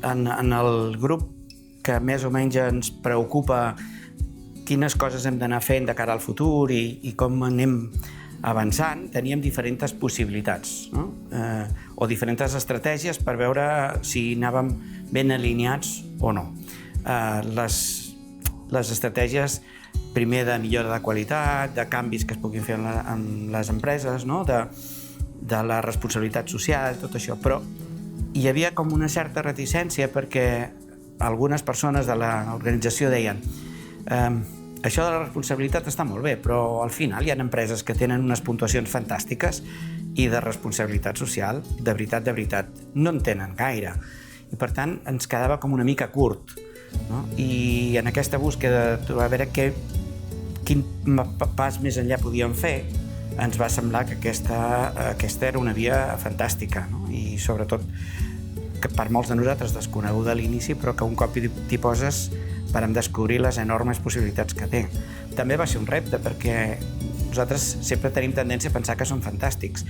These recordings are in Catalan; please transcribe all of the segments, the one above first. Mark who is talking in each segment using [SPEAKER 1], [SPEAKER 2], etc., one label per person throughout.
[SPEAKER 1] en el grup que més o menys ens preocupa quines coses hem d'anar fent de cara al futur i com anem avançant, teníem diferents possibilitats, no? O diferents estratègies per veure si anàvem ben alineats o no. Les estratègies, primer, de millora de qualitat, de canvis que es puguin fer en les empreses, no? De la responsabilitat social, tot això, però hi havia com una certa reticència perquè algunes persones de l'organització deien això de la responsabilitat està molt bé, però al final hi ha empreses que tenen unes puntuacions fantàstiques i de responsabilitat social, de veritat, no en tenen gaire. I per tant ens quedava com una mica curt, no? I en aquesta búsqueda de veure quin pas més enllà podíem fer, ens va semblar que aquesta era una via fantàstica, no? I sobretot que per molts de nosaltres desconeguda a l'inici, però que un cop t'hi poses vam descobrir les enormes possibilitats que té. També va ser un repte perquè nosaltres sempre tenim tendència a pensar que són fantàstics,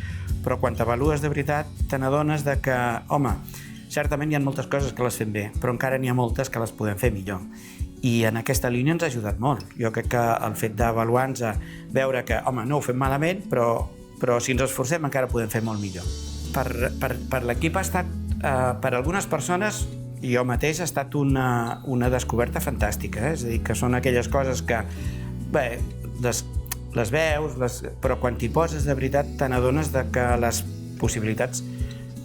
[SPEAKER 1] però quan t'avalues de veritat te n'adones que, home, certament hi ha moltes coses que les fem bé, però encara n'hi ha moltes que les podem fer millor. I en aquesta línia ens ha ajudat molt. Jo crec que el fet d'avaluar-nos, veure que, home, no ho fem malament, però si ens esforcem encara podem fer molt millor. Per l'equip ha estat, per algunes persones, jo mateix ha estat una descoberta fantàstica, És a dir, que són aquelles coses que, bé, les veus, però quan t'hi poses de veritat te n'adones que les possibilitats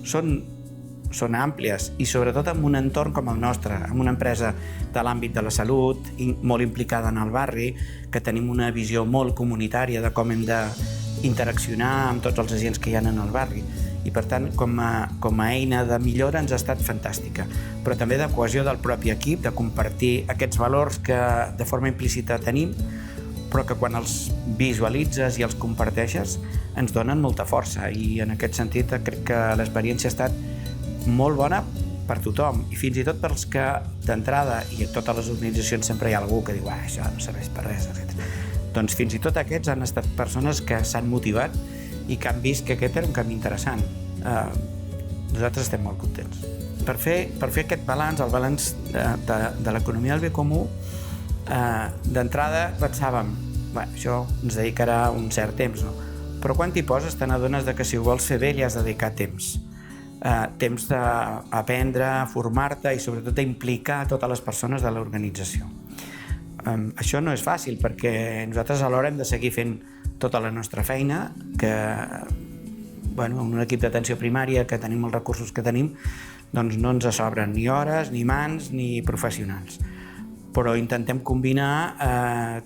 [SPEAKER 1] són àmplies i sobretot en un entorn com el nostre, en una empresa de l'àmbit de la salut, molt implicada en el barri, que tenim una visió molt comunitària de com hem d'interaccionar amb tots els agents que hi ha en el barri. I per tant, com a eina de millora ens ha estat fantàstica, però també de cohesió del propi equip, de compartir aquests valors que de forma implícita tenim, però que quan els visualitzes i els comparteixes ens donen molta força, i en aquest sentit crec que l'experiència ha estat molt bona per tothom, i fins i tot pels que d'entrada, i a totes les organitzacions sempre hi ha algú que diu això no serveix per res, doncs fins i tot aquests han estat persones que s'han motivat i que han vist que aquest era un camí interessant. Nosaltres estem molt contents. Per fer aquest balanç, el balanç de l'economia del bé comú, d'entrada pensàvem, això ens dedicarà un cert temps, no? Però quan t'hi poses te n'adones que si ho vols fer bé li has de dedicar temps. Temps d'aprendre, formar-te i sobretot d'implicar totes les persones de l'organització. Això no és fàcil perquè nosaltres alhora hem de seguir fent tota la nostra feina, que en un equip d'atenció primària que tenim els recursos que tenim, doncs no ens sobren ni hores, ni mans, ni professionals. Però intentem combinar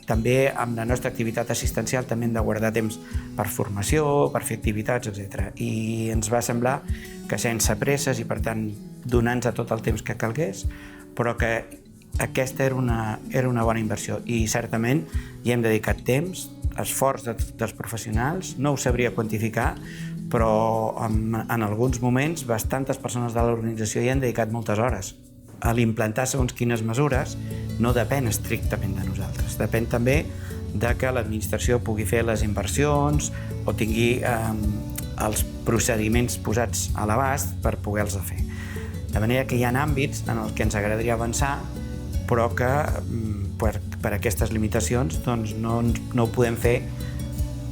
[SPEAKER 1] també amb la nostra activitat assistencial, també hem de guardar temps per formació, per fer activitats, etc. I ens va semblar que sense presses i per tant donant-nos tot el temps que calgués, però que aquesta era una bona inversió i certament hi hem dedicat temps, esforç dels professionals, no ho sabria quantificar, però en alguns moments bastantes persones de l'organització hi han dedicat moltes hores. A l'implantar segons quines mesures no depèn estrictament de nosaltres, depèn també de que l'administració pugui fer les inversions o tingui els procediments posats a l'abast per poder-los fer. De manera que hi ha àmbits en els que ens agradaria avançar, però que per aquestes limitacions doncs no ho podem fer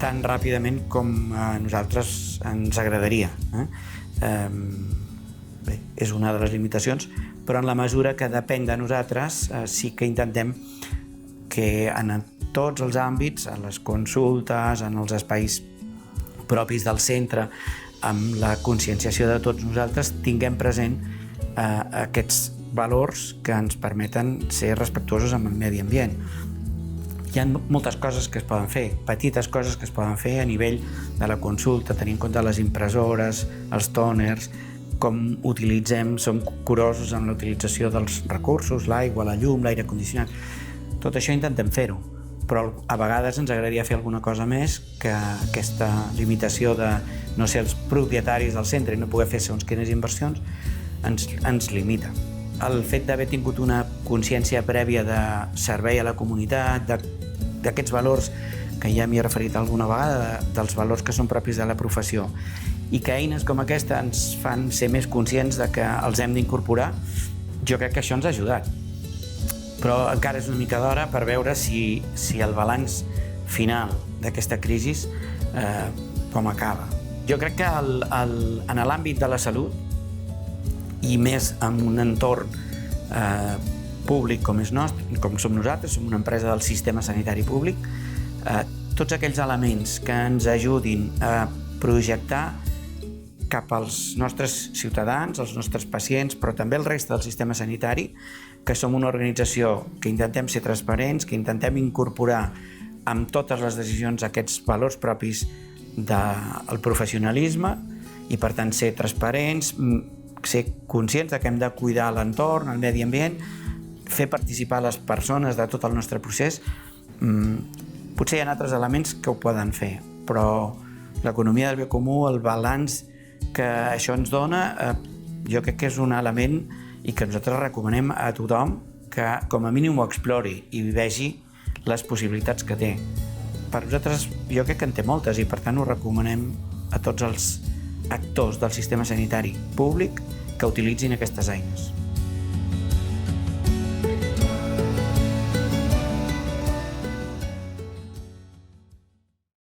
[SPEAKER 1] tan ràpidament com a nosaltres ens agradaria. Bé, és una de les limitacions, però en la mesura que depèn de nosaltres sí que intentem que en tots els àmbits, a les consultes, en els espais propis del centre, amb la conscienciació de tots nosaltres, tinguem present aquests valors que ens permeten ser respectuosos amb el medi ambient. Hi ha moltes coses que es poden fer, petites coses que es poden fer a nivell de la consulta, tenint en compte les impressores, els tòners, com utilitzem, som curosos en la utilització dels recursos, l'aigua, la llum, l'aire condicionat. Tot això intentem fer-ho, però a vegades ens agradaria fer alguna cosa més que aquesta limitació de no ser els propietaris del centre i no poder fer segons quines inversions ens limita. El fet d'haver tingut una consciència prèvia de servei a la comunitat, d'aquests valors que ja m'hi he referit alguna vegada, dels valors que són propis de la professió, i que eines com aquesta ens fan ser més conscients de que els hem d'incorporar, jo crec que això ens ha ajudat. Però encara és una mica d'hora per veure si el balanç final d'aquesta crisi com acaba. Jo crec que en l'àmbit de la salut, i més en un entorn públic com som nosaltres, som una empresa del sistema sanitari públic, tots aquells elements que ens ajudin a projectar cap als nostres ciutadans, als nostres pacients, però també al reste del sistema sanitari, que som una organització que intentem ser transparents, que intentem incorporar amb totes les decisions aquests valors propis del professionalisme i, per tant, ser transparents, ser conscients que hem de cuidar l'entorn, el medi ambient, fer participar les persones de tot el nostre procés. Potser hi ha altres elements que ho poden fer, però l'economia del bé comú, el balanç que això ens dona, jo crec que és un element i que nosaltres recomanem a tothom que com a mínim ho explori i vegi les possibilitats que té. Per nosaltres jo crec que en té moltes i per tant ho recomanem a tots els actors del sistema sanitari públic que utilitzin aquestes eines.